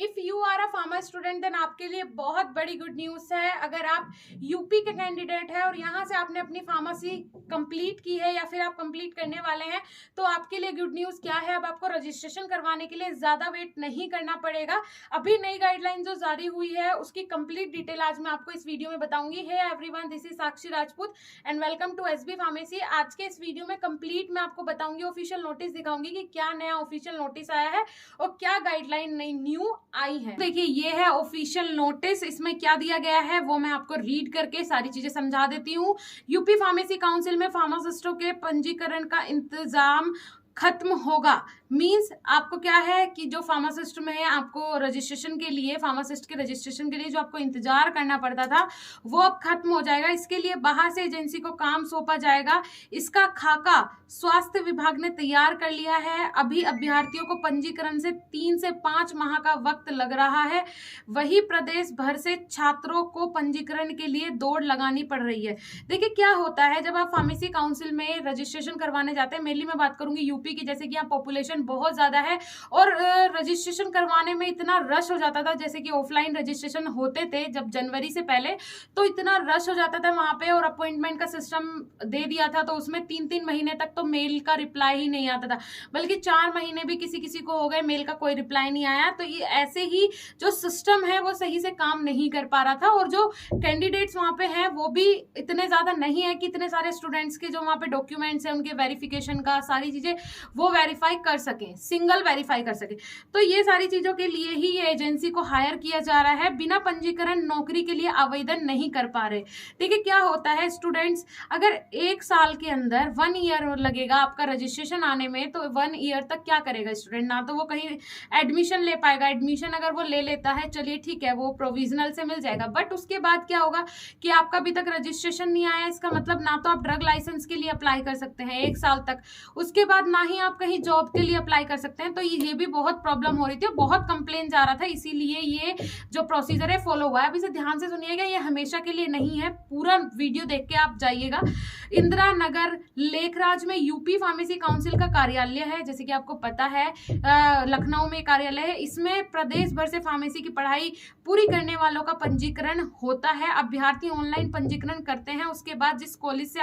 If you are a pharma student then आपके लिए बहुत बड़ी गुड न्यूज है। अगर आप यूपी के कैंडिडेट है और यहाँ से आपने अपनी फार्मेसी कंप्लीट की है या फिर आप कंप्लीट करने वाले हैं तो आपके लिए गुड न्यूज क्या है, अब आपको रजिस्ट्रेशन करवाने के लिए ज्यादा वेट नहीं करना पड़ेगा। अभी नई गाइडलाइन जो जारी हुई है उसकी कंप्लीट डिटेल आज मैं आपको इस वीडियो में बताऊंगी। Hey everyone, this is Sakshi Rajput and welcome to SB pharmacy. आज के इस वीडियो में कंप्लीट मैं आपको बताऊंगी, ऑफिशियल नोटिस दिखाऊंगी कि क्या नया ऑफिशियल नोटिस आया है और क्या गाइडलाइन नई न्यू आई है। देखिए ये है ऑफिशियल नोटिस, इसमें क्या दिया गया है वो मैं आपको रीड करके सारी चीजें समझा देती हूँ। यूपी फार्मेसी काउंसिल में फार्मासिस्टों के पंजीकरण का इंतजाम खत्म होगा। मींस आपको क्या है कि जो फार्मासिस्ट में आपको रजिस्ट्रेशन के लिए, फार्मासिस्ट के रजिस्ट्रेशन के लिए जो आपको इंतजार करना पड़ता था वो अब खत्म हो जाएगा। इसके लिए बाहर से एजेंसी को काम सौंपा जाएगा। इसका खाका स्वास्थ्य विभाग ने तैयार कर लिया है। अभी अभ्यर्थियों को पंजीकरण से 3 से 5 माह का वक्त लग रहा है। वही प्रदेश भर से छात्रों को पंजीकरण के लिए दौड़ लगानी पड़ रही है। देखिए क्या होता है, जब आप फार्मेसी काउंसिल में रजिस्ट्रेशन करवाने जाते हैं, मेनली मैं बात करूंगी यूपी की, जैसे कि यहाँ पॉपुलेशन बहुत ज्यादा है और रजिस्ट्रेशन करवाने में इतना रश हो जाता था। जैसे कि ऑफलाइन रजिस्ट्रेशन होते थे जब जनवरी से पहले, तो इतना रश हो जाता था वहां पे और अपॉइंटमेंट का सिस्टम दे दिया था तो उसमें 3-3 महीने तक तो मेल का रिप्लाई ही नहीं आता था, बल्कि 4 महीने भी किसी किसी को हो गए, मेल का कोई रिप्लाई नहीं आया। तो ये ऐसे ही जो सिस्टम है वो सही से काम नहीं कर पा रहा था और जो कैंडिडेट्स वहां पे हैं वो भी इतने ज्यादा नहीं है कि इतने सारे स्टूडेंट्स के जो वहां पे डॉक्यूमेंट्स है उनके वेरिफिकेशन का सारी चीजें वो वेरीफाई कर सके, सिंगल वेरीफाई कर सके। तो ये सारी चीजों के लिए ही ये एजेंसी को हायर किया जा रहा है। बिना पंजीकरण नौकरी के लिए आवेदन नहीं कर पा रहे। देखिए क्या होता है स्टूडेंट्स, अगर 1 साल के अंदर 1 ईयर लगेगा आपका रजिस्ट्रेशन आने में, तो 1 ईयर तक क्या करेगा स्टूडेंट, ना तो वो कहीं एडमिशन ले पाएगा। एडमिशन अगर वो ले लेता है चलिए ठीक है, वो प्रोविजनल से मिल जाएगा, बट उसके बाद क्या होगा कि आपका अभी तक रजिस्ट्रेशन नहीं आया। इसका मतलब ना तो आप ड्रग लाइसेंस के लिए अप्लाई कर सकते हैं 1 साल तक, उसके बाद ना ही आप कहीं जॉब के लिए अप्लाई कर सकते हैं। तो ये भी बहुत प्रॉब्लम हो रही थी, बहुत कंप्लेन जा रहा था, इसीलिए ये जो प्रोसीजर है फॉलो हुआ है। अब इसे ध्यान से सुनिएगा, ये हमेशा के लिए नहीं है, पूरा वीडियो देख के आप जाइएगा। इंदिरा नगर लेखराज में यूपी फार्मेसी काउंसिल का कार्यालय है, जैसे कि आपको पता है लखनऊ में कार्यालय है। इसमें प्रदेश भर से फार्मेसी की पढ़ाई पूरी करने वालों का पंजीकरण होता है। अभ्यर्थी ऑनलाइन पंजीकरण करते हैं, उसके बाद जिस कॉलेज से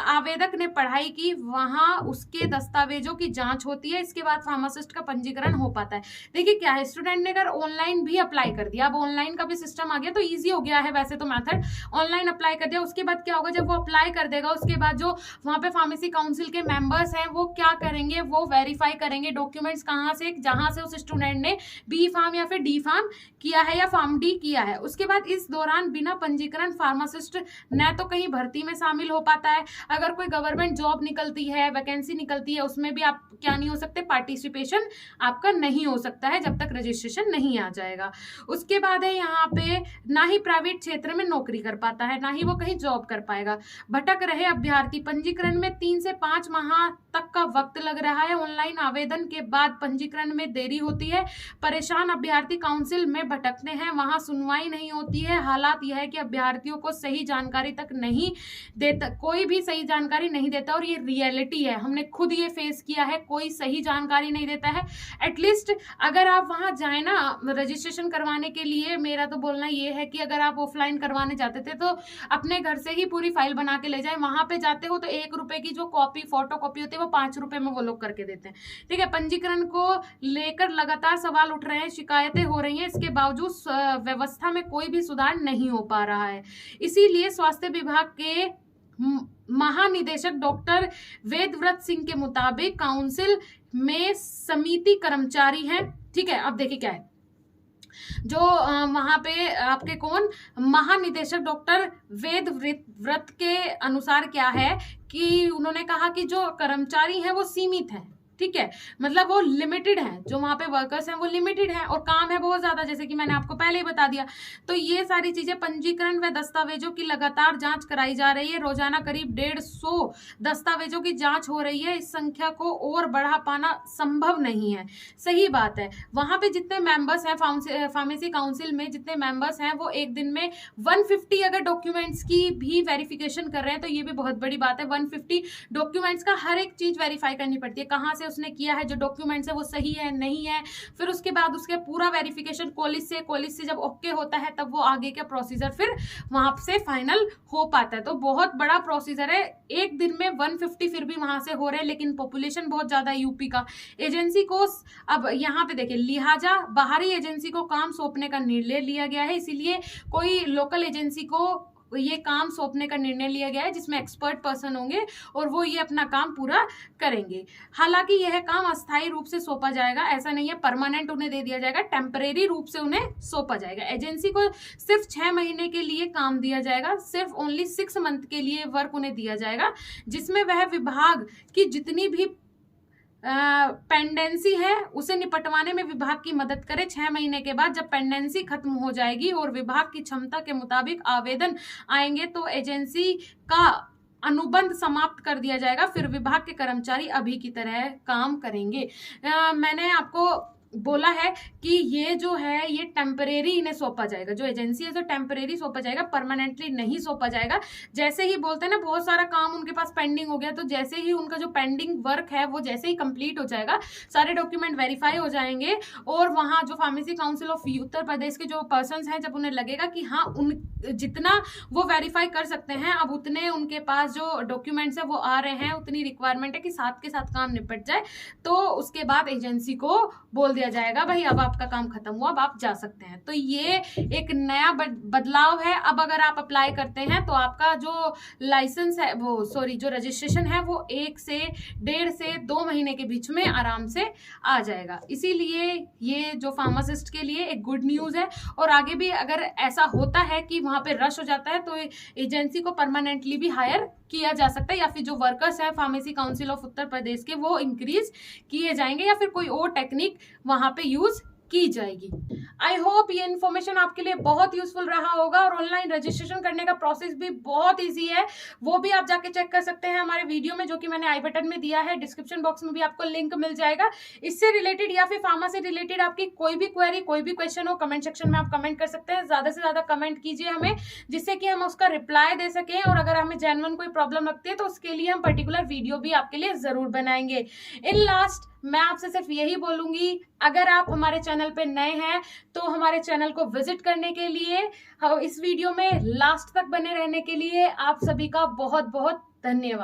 आवेदक ने पढ़ाई की वहां उसके दस्तावेजों की जांच होती है। इसके बाद फार्मासिस्ट का पंजीकरण हो पाता है। देखिए क्या है, स्टूडेंट ने अगर ऑनलाइन भी अप्लाई कर दिया, अब ऑनलाइन का भी सिस्टम आ गया तो इजी हो गया है वैसे तो मेथड, ऑनलाइन अप्लाई कर दिया, उसके बाद क्या होगा, जब वो अप्लाई कर देगा उसके बाद जो वहां पे फार्मेसी काउंसिल के मेंबर्स हैं वो क्या करेंगे, वो वेरीफाई करेंगे डॉक्यूमेंट्स कहाँ से, जहां से उस स्टूडेंट ने बी फार्म या फिर डी फार्म किया है या फार्म डी किया है। उसके बाद इस दौरान बिना पंजीकरण फार्मासिस्ट न तो कहीं भर्ती में शामिल हो पाता है, अगर कोई गवर्नमेंट जॉब निकलती है, वैकेंसी निकलती है, उसमें भी आप क्या नहीं हो सकते, पार्टिसिपेशन आपका नहीं हो सकता है जब तक रजिस्ट्रेशन नहीं आ जाएगा। उसके बाद है यहाँ पे ना ही प्राइवेट क्षेत्र में नौकरी कर पाता है, ना ही वो कहीं जॉब कर पाएगा। भटक रहे अभ्यर्थी, पंजीकरण में 3 से 5 माह तक का वक्त लग रहा है। ऑनलाइन आवेदन के बाद पंजीकरण में देरी होती है। परेशान अभ्यर्थी काउंसिल में भटकते हैं, वहां सुनवाई नहीं होती है। हालात यह है कि अभ्यर्थियों को सही जानकारी तक नहीं देता, कोई भी सही जानकारी नहीं देता और ये रियलिटी है, हमने खुद ये फेस किया है, कोई सही जानकारी नहीं देता है। एटलीस्ट अगर आप वहां जाए ना रजिस्ट्रेशन करवाने के लिए, मेरा तो बोलना ये है कि अगर आप ऑफलाइन करवाने जाते थे तो अपने घर से ही पूरी फाइल बना के ले जाए। वहां पे जाते हो तो 1 रुपए की जो कॉपी फोटो कॉपी होती है वो 5 रुपए में वो लोग करके देते हैं। ठीक है, पंजीकरण को लेकर लगातार सवाल उठ रहे हैं, शिकायतें हो रही हैं, इसके बावजूद व्यवस्था में कोई भी सुधार नहीं हो पा रहा है। इसीलिए स्वास्थ्य विभाग के महानिदेशक डॉक्टर वेदव्रत सिंह के मुताबिक काउंसिल में समिति कर्मचारी हैं। ठीक है, अब देखिए क्या है, जो वहां पे आपके कौन महानिदेशक डॉक्टर वेदव्रत के अनुसार क्या है कि उन्होंने कहा कि जो कर्मचारी हैं वो सीमित हैं। ठीक है, मतलब वो लिमिटेड है, जो वहां पे वर्कर्स हैं वो लिमिटेड हैं और काम है बहुत ज्यादा, जैसे कि मैंने आपको पहले ही बता दिया। तो ये सारी चीजें, पंजीकरण व दस्तावेजों की लगातार जांच कराई जा रही है। रोजाना करीब 150 दस्तावेजों की जांच हो रही है। इस संख्या को और बढ़ा पाना संभव नहीं है। सही बात है, वहां पे जितने मेंबर्स हैं फार्मेसी काउंसिल में, जितने मेंबर्स हैं वो एक दिन में 150 अगर डॉक्यूमेंट्स की भी वेरिफिकेशन कर रहे हैं तो ये भी बहुत बड़ी बात है। 150 डॉक्यूमेंट्स का हर एक चीज वेरीफाई करनी पड़ती है, कहाँ से से उसने किया है, जो डॉक्यूमेंट्स है वो सही है नहीं है, फिर उसके बाद उसके पूरा वेरिफिकेशन कॉलेज से जब ओके होता है तब वो आगे का प्रोसीजर फिर वहां से फाइनल हो पाता है। तो बहुत बड़ा प्रोसीजर है, एक दिन में 150 फिर भी वहां से हो रहे हैं, लेकिन पॉपुलेशन बहुत ज्यादा है यूपी का। एजेंसी को अब यहाँ पे देखिए, लिहाजा बाहरी एजेंसी को काम सौंपने का निर्णय लिया गया है, इसीलिए कोई लोकल एजेंसी को ये काम सौंपने का निर्णय लिया गया है जिसमें एक्सपर्ट पर्सन होंगे और वो ये अपना काम पूरा करेंगे। हालांकि यह काम अस्थायी रूप से सौंपा जाएगा, ऐसा नहीं है परमानेंट उन्हें दे दिया जाएगा, टेम्परेरी रूप से उन्हें सौंपा जाएगा। एजेंसी को सिर्फ 6 महीने के लिए काम दिया जाएगा, सिर्फ ओनली 6 मंथ के लिए वर्क उन्हें दिया जाएगा, जिसमें वह विभाग की जितनी भी पेंडेंसी है उसे निपटवाने में विभाग की मदद करे। 6 महीने के बाद जब पेंडेंसी खत्म हो जाएगी और विभाग की क्षमता के मुताबिक आवेदन आएंगे तो एजेंसी का अनुबंध समाप्त कर दिया जाएगा, फिर विभाग के कर्मचारी अभी की तरह काम करेंगे। मैंने आपको बोला है कि ये जो है ये टेम्परेरी इन्हें सौंपा जाएगा, जो एजेंसी है तो टेम्परेरी सौंपा जाएगा, परमानेंटली नहीं सौंपा जाएगा। जैसे ही बोलते हैं ना बहुत सारा काम उनके पास पेंडिंग हो गया, तो जैसे ही उनका जो पेंडिंग वर्क है वो जैसे ही कंप्लीट हो जाएगा, सारे डॉक्यूमेंट वेरीफाई हो जाएंगे और वहाँ जो pharmacy council of Uttar Pradesh के जो पर्सन हैं, जब उन्हें लगेगा कि हाँ उन जितना वो वेरीफाई कर सकते हैं, अब उतने उनके पास जो डॉक्यूमेंट्स है वो आ रहे हैं, उतनी रिक्वायरमेंट है कि साथ के साथ काम निपट जाए, तो उसके बाद एजेंसी को बोल दिया जाएगा भाई अब आपका काम खत्म हुआ, अब आप जा सकते हैं। तो ये एक नया बदलाव है। अब अगर आप अप्लाई करते हैं तो आपका जो लाइसेंस है वो जो रजिस्ट्रेशन है वो 1 से 1.5 से 2 महीने के बीच में आराम से आ जाएगा। इसीलिए ये जो फार्मासिस्ट के लिए एक गुड न्यूज है। और आगे भी अगर ऐसा होता है कि वहां पे रश हो जाता है तो एजेंसी को परमानेंटली भी हायर किया जा सकता है, या फिर जो वर्कर्स है pharmacy council of Uttar Pradesh के वो इंक्रीज किए जाएंगे, या फिर कोई और टेक्निक वहां पे यूज की जाएगी। आई होप ये इन्फॉर्मेशन आपके लिए बहुत यूजफुल रहा होगा। और ऑनलाइन रजिस्ट्रेशन करने का प्रोसेस भी बहुत इजी है, वो भी आप जाके चेक कर सकते हैं हमारे वीडियो में, जो कि मैंने आई बटन में दिया है, डिस्क्रिप्शन बॉक्स में भी आपको लिंक मिल जाएगा। इससे रिलेटेड या फिर फार्मा से रिलेटेड आपकी कोई भी क्वेरी, कोई भी क्वेश्चन हो, कमेंट सेक्शन में आप कमेंट कर सकते हैं। ज्यादा से ज्यादा कमेंट कीजिए हमें, जिससे कि हम उसका रिप्लाई दे सकें, और अगर हमें जेन्युइन कोई प्रॉब्लम लगती है तो उसके लिए हम पर्टिकुलर वीडियो भी आपके लिए जरूर बनाएंगे। इन लास्ट मैं आपसे सिर्फ यही बोलूंगी, अगर आप हमारे चैनल पे नए हैं तो हमारे चैनल को विजिट करने के लिए, इस वीडियो में लास्ट तक बने रहने के लिए आप सभी का बहुत बहुत धन्यवाद।